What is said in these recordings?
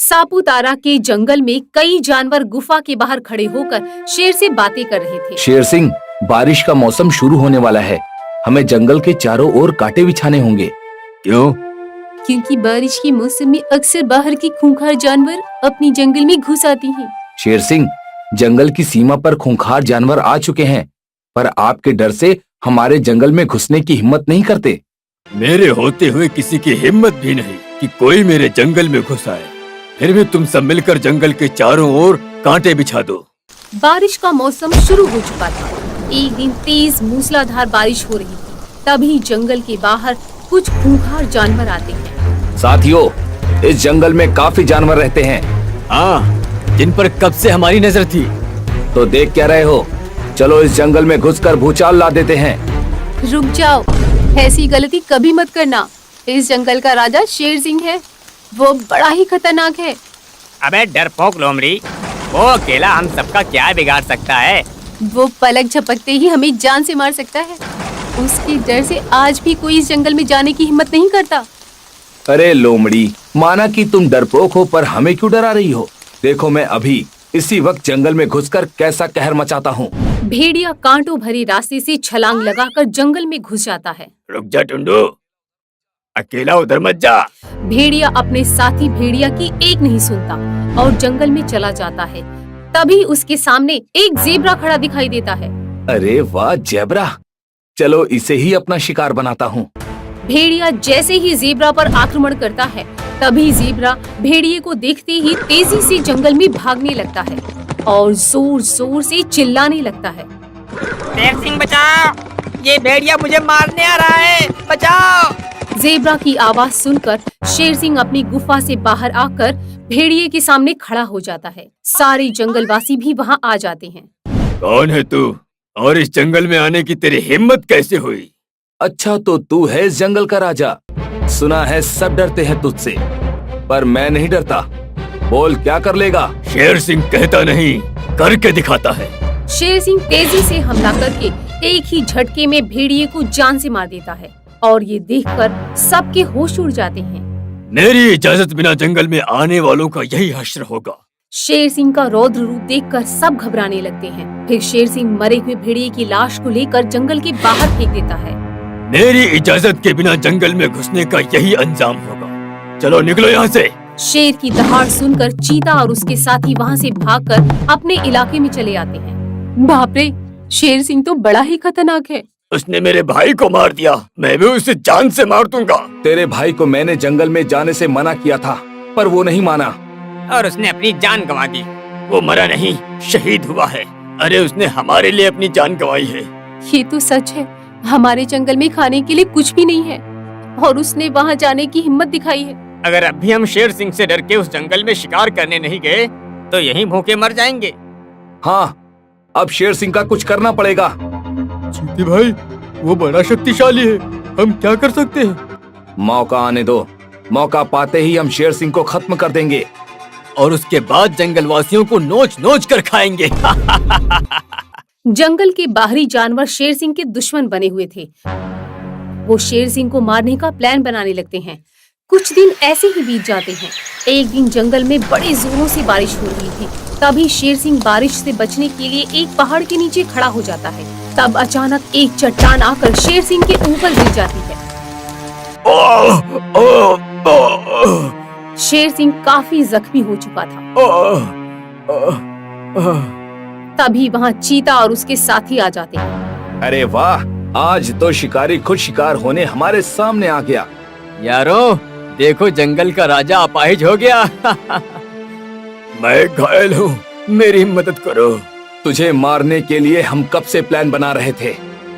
सापुतारा के जंगल में कई जानवर गुफा के बाहर खड़े होकर शेर से बातें कर रहे थे। शेर सिंह, बारिश का मौसम शुरू होने वाला है। हमें जंगल के चारों ओर कांटे बिछाने होंगे। क्यों? क्योंकि बारिश के मौसम में अक्सर बाहर के खूंखार जानवर अपनी जंगल में घुस आते हैं। शेर सिंह, जंगल की सीमा पर खूंखार जानवर आ चुके हैं, पर आपके डर से हमारे जंगल में घुसने की हिम्मत नहीं करते। मेरे होते हुए किसी की हिम्मत भी नहीं कि कोई मेरे जंगल में घुस आए। फिर भी तुम सब मिलकर जंगल के चारों ओर कांटे बिछा दो। बारिश का मौसम शुरू हो चुका था। एक दिन तेज मूसलाधार बारिश हो रही थी। तभी जंगल के बाहर कुछ खूंखार जानवर आते हैं। साथियों, इस जंगल में काफी जानवर रहते हैं। हाँ, जिन पर कब से हमारी नजर थी। तो देख क्या रहे हो? चलो इस जंगल में घुसकर भूचाल ला देते हैं। रुक जाओ, ऐसी गलती कभी मत करना। इस जंगल का राजा शेर सिंह है। वो बड़ा ही खतरनाक है। अबे डरपोक लोमड़ी, वो अकेला हम सबका क्या बिगाड़ सकता है? वो पलक झपकते ही हमें जान से मार सकता है। उसके डर से आज भी कोई इस जंगल में जाने की हिम्मत नहीं करता। अरे लोमड़ी, माना कि तुम डरपोक हो, पर हमें क्यों डरा रही हो? देखो, मैं अभी इसी वक्त जंगल में घुसकर कैसा कहर मचाता हूँ। भेड़िया कांटों भरे रास्ते से छलांग लगाकर जंगल में घुस जाता है। रुक जा टुंडू, अकेला उधर मत जा। भेड़िया अपने साथी भेड़िया की एक नहीं सुनता और जंगल में चला जाता है। तभी उसके सामने एक जेब्रा खड़ा दिखाई देता है। अरे वाह जेब्रा, चलो इसे ही अपना शिकार बनाता हूँ। भेड़िया जैसे ही जेब्रा पर आक्रमण करता है, तभी जेब्रा भेड़िए को देखते ही तेजी से जंगल में भागने लगता है और जोर जोर से चिल्लाने लगता है। शेर सिंह बचाओ, ये भेड़िया मुझे मारने आ रहा है, बचाओ। जेब्रा की आवाज सुनकर शेर सिंह अपनी गुफा से बाहर आकर भेड़िए के सामने खड़ा हो जाता है। सारे जंगलवासी भी वहाँ आ जाते हैं। कौन है तू और इस जंगल में आने की तेरी हिम्मत कैसे हुई? अच्छा, तो तू है इस जंगल का राजा। सुना है सब डरते हैं तुझसे, पर मैं नहीं डरता। बोल, क्या कर लेगा? शेर सिंह कहता नहीं, करके दिखाता है। शेर सिंह तेजी से हमला करके एक ही झटके में भेड़िए को जान से मार देता है और ये देखकर सबके होश उड़ जाते हैं। मेरी इजाजत बिना जंगल में आने वालों का यही हश्र होगा। शेर सिंह का रौद्र रूप देखकर सब घबराने लगते हैं। फिर शेर सिंह मरे हुए भेड़िए की लाश को लेकर जंगल के बाहर फेंक देता है। मेरी इजाजत के बिना जंगल में घुसने का यही अंजाम होगा। चलो निकलो यहाँ से। शेर की दहाड़ सुनकर चीता और उसके साथी वहाँ से भागकर अपने इलाके में चले आते हैं। बाप रे, शेर सिंह तो बड़ा ही खतरनाक है। उसने मेरे भाई को मार दिया, मैं भी उसे जान से मार दूंगा। तेरे भाई को मैंने जंगल में जाने से मना किया था, पर वो नहीं माना और उसने अपनी जान गंवा दी। वो मरा नहीं, शहीद हुआ है। अरे उसने हमारे लिए अपनी जान गंवाई है। ये तो सच है, हमारे जंगल में खाने के लिए कुछ भी नहीं है और उसने वहाँ जाने की हिम्मत दिखाई है। अगर अब भी हम शेर सिंह से डर के उस जंगल में शिकार करने नहीं गए तो यहीं भूखे मर जाएंगे। हाँ, अब शेर सिंह का कुछ करना पड़ेगा। चीते भाई, वो बड़ा शक्तिशाली है, हम क्या कर सकते हैं? मौका आने दो, मौका पाते ही हम शेर सिंह को खत्म कर देंगे और उसके बाद जंगलवासियों को नोच नोच कर खाएंगे। जंगल के बाहरी जानवर शेर सिंह के दुश्मन बने हुए थे। वो शेर सिंह को मारने का प्लान बनाने लगते हैं। कुछ दिन ऐसे ही बीत जाते हैं। एक दिन जंगल में बड़े जोरों से बारिश हो रही थी। तभी शेर सिंह बारिश से बचने के लिए एक पहाड़ के नीचे खड़ा हो जाता है। तब अचानक एक चट्टान आकर शेर सिंह के ऊपर गिर जाती है। शेर सिंह काफी जख्मी हो चुका था। तभी वहाँ चीता और उसके साथी आ जाते हैं। अरे वाह, आज तो शिकारी खुद शिकार होने हमारे सामने आ गया। यारो, देखो जंगल का राजा अपाहिज हो गया। मैं घायल हूँ, मेरी मदद करो। तुझे मारने के लिए हम कब से प्लान बना रहे थे,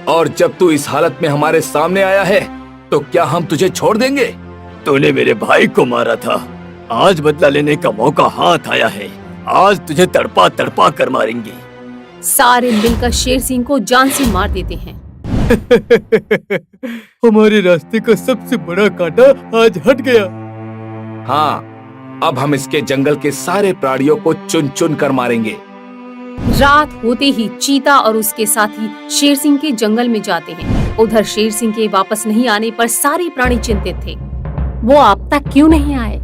और जब तू इस हालत में हमारे सामने आया है तो क्या हम तुझे छोड़ देंगे? तूने मेरे भाई को मारा था, आज बदला लेने का मौका हाथ आया है। आज तुझे तड़पा तड़पा कर मारेंगे। सारे मिलकर शेर सिंह को जान से मार देते हैं। हमारे रास्ते का सबसे बड़ा कांटा आज हट गया। हाँ, अब हम इसके जंगल के सारे प्राणियों को चुन चुन कर मारेंगे। रात होते ही चीता और उसके साथी शेर सिंह के जंगल में जाते हैं। उधर शेर सिंह के वापस नहीं आने पर सारे प्राणी चिंतित थे। वो अब तक क्यों नहीं आए?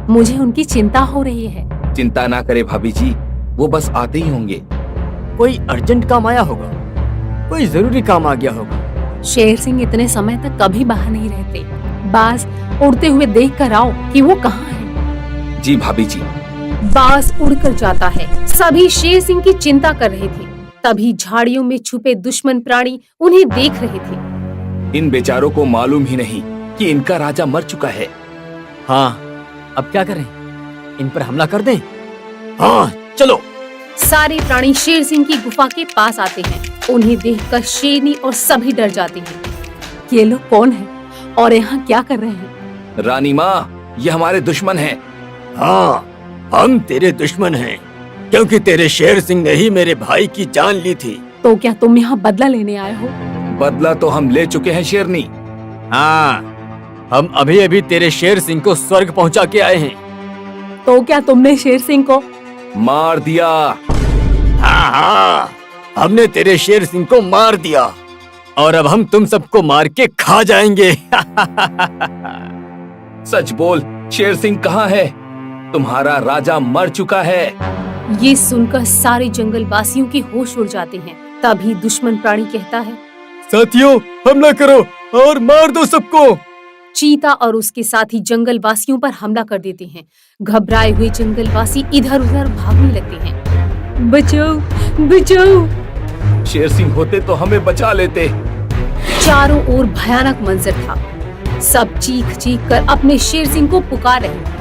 मुझे उनकी चिंता हो रही है। चिंता ना करे भाभी जी, वो बस आते ही होंगे। कोई अर्जेंट काम आया होगा, कोई जरूरी काम आ गया होगा। शेर सिंह इतने समय तक कभी बाहर नहीं रहते। बाज उड़ते हुए देख कर आओ कि वो कहाँ है। जी भाभी जी। बाज उड़कर जाता है। सभी शेर सिंह की चिंता कर रहे थे। तभी झाड़ियों में छुपे दुश्मन प्राणी उन्हें देख रहे थे। इन बेचारों को मालूम ही नहीं कि इनका राजा मर चुका है। हाँ, अब क्या करें? इन पर हमला कर दें? हाँ, चलो। सारे प्राणी शेर सिंह की गुफा के पास आते हैं। उन्हें देखकर शेरनी और सभी डर जाते हैं। ये लोग कौन हैं और यहाँ क्या कर रहे हैं? रानी माँ, ये हमारे दुश्मन हैं। हाँ, हम तेरे दुश्मन हैं, क्योंकि तेरे शेर सिंह ने ही मेरे भाई की जान ली थी। तो क्या तुम यहाँ बदला लेने आए हो? बदला तो हम ले चुके हैं शेरनी। हाँ, हम अभी अभी तेरे शेर सिंह को स्वर्ग पहुंचा के आए हैं। तो क्या तुमने शेर सिंह को मार दिया। हाँ हाँ, हमने तेरे शेर सिंह को मार दिया और अब हम तुम सबको मार के खा जाएंगे। सच बोल, शेर सिंह कहाँ है? तुम्हारा राजा मर चुका है। ये सुनकर सारे जंगल वासियों के होश उड़ जाते हैं। तभी दुश्मन प्राणी कहता है, साथियों, हमला करो और मार दो सबको। चीता और उसके साथी जंगल वासियों पर हमला कर देते हैं। घबराए हुए जंगलवासी इधर उधर भागने लगते हैं। बचाओ, बचाओ। शेर सिंह होते तो हमें बचा लेते। चारों ओर भयानक मंजर था। सब चीख चीख कर अपने शेर सिंह को पुकार रहे।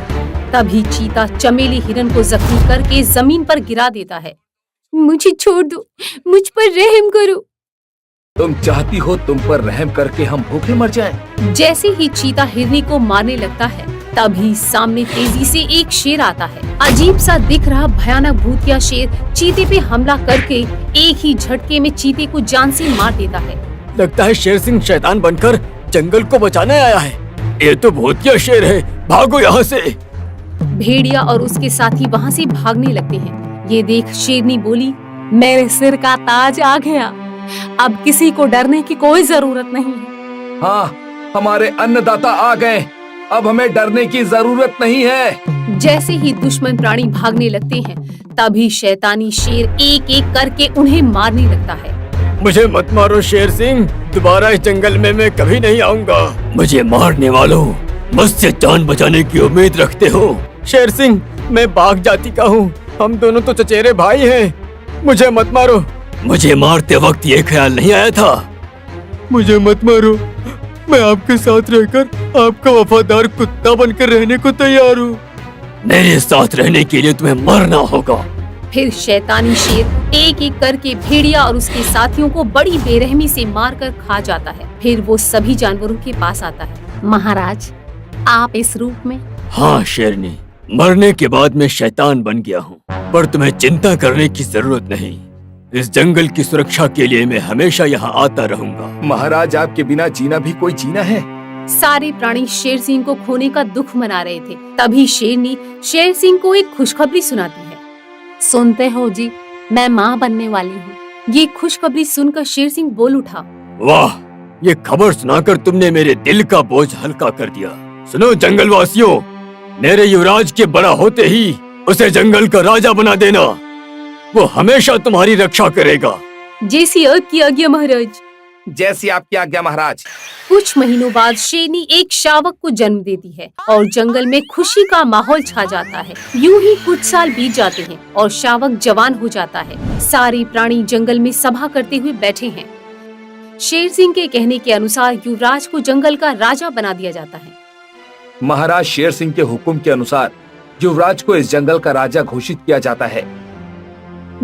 तभी चीता चमेली हिरन को जख्मी करके जमीन पर गिरा देता है। मुझे छोड़ दो, मुझ पर रहम करो। तुम चाहती हो तुम पर रहम करके हम भूखे मर जाएं? जैसे ही चीता हिरनी को मारने लगता है, तभी सामने तेजी से एक शेर आता है। अजीब सा दिख रहा भयानक भूतिया शेर चीते पे हमला करके एक ही झटके में चीते को जान से मार देता है। लगता है शेर सिंह शैतान बनकर जंगल को बचाने आया है। ये तो भूतिया शेर है, भागो यहाँ से। भेड़िया और उसके साथी वहाँ से भागने लगते हैं। ये देख शेरनी बोली, मेरे सिर का ताज आ गया। अब किसी को डरने की कोई जरूरत नहीं है। हाँ, हमारे अन्नदाता आ गए। अब हमें डरने की जरूरत नहीं है। जैसे ही दुश्मन प्राणी भागने लगते हैं, तभी शैतानी शेर एक एक करके उन्हें मारने लगता है। मुझे मत मारो शेर सिंह, दोबारा इस जंगल में मैं कभी नहीं आऊंगा। मुझे मारने वालों, मुझसे जान बचाने की उम्मीद रखते हो? शेर सिंह, मैं बाघ जाति का हूँ, हम दोनों तो चचेरे भाई हैं। मुझे मत मारो। मुझे मारते वक्त ये ख्याल नहीं आया था। मुझे मत मारो, मैं आपके साथ रहकर आपका वफादार कुत्ता बनकर रहने को तैयार हूँ। मेरे साथ रहने के लिए तुम्हें मरना होगा। फिर शैतानी शेर एक एक करके भेड़िया और उसके साथियों को बड़ी बेरहमी से मारकर खा जाता है। फिर वो सभी जानवरों के पास आता है। महाराज, आप इस रूप में? हाँ शेरनी, मरने के बाद मैं शैतान बन गया हूँ, पर तुम्हें चिंता करने की जरूरत नहीं। इस जंगल की सुरक्षा के लिए मैं हमेशा यहाँ आता रहूंगा। महाराज, आपके बिना जीना भी कोई जीना है। सारे प्राणी शेर सिंह को खोने का दुख मना रहे थे। तभी शेरनी शेर सिंह को एक खुशखबरी सुनाती है। सुनते हो जी, मैं माँ बनने वाली हूँ। ये खुशखबरी सुनकर शेर सिंह बोल उठा, वाह, ये खबर सुनाकर तुमने मेरे दिल का बोझ हल्का कर दिया। सुनो जंगल वासियों, मेरे युवराज के बड़ा होते ही उसे जंगल का राजा बना देना। वो हमेशा तुम्हारी रक्षा करेगा। जैसी आपकी आज्ञा महाराज। जैसी आपकी आज्ञा महाराज। कुछ महीनों बाद शेरनी एक शावक को जन्म देती है और जंगल में खुशी का माहौल छा जाता है। यूं ही कुछ साल बीत जाते हैं और शावक जवान हो जाता है। सारे प्राणी जंगल में सभा करते हुए बैठे हैं। शेर सिंह के कहने के अनुसार युवराज को जंगल का राजा बना दिया जाता है। महाराज शेर सिंह के हुक्म के अनुसार युवराज को इस जंगल का राजा घोषित किया जाता है।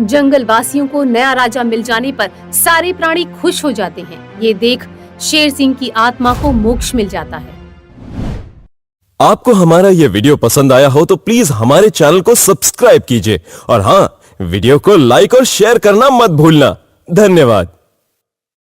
जंगल वासियों को नया राजा मिल जाने पर सारे प्राणी खुश हो जाते हैं। ये देख शेर सिंह की आत्मा को मोक्ष मिल जाता है। आपको हमारा ये वीडियो पसंद आया हो तो प्लीज हमारे चैनल को सब्सक्राइब कीजिए और हाँ, वीडियो को लाइक और शेयर करना मत भूलना। धन्यवाद।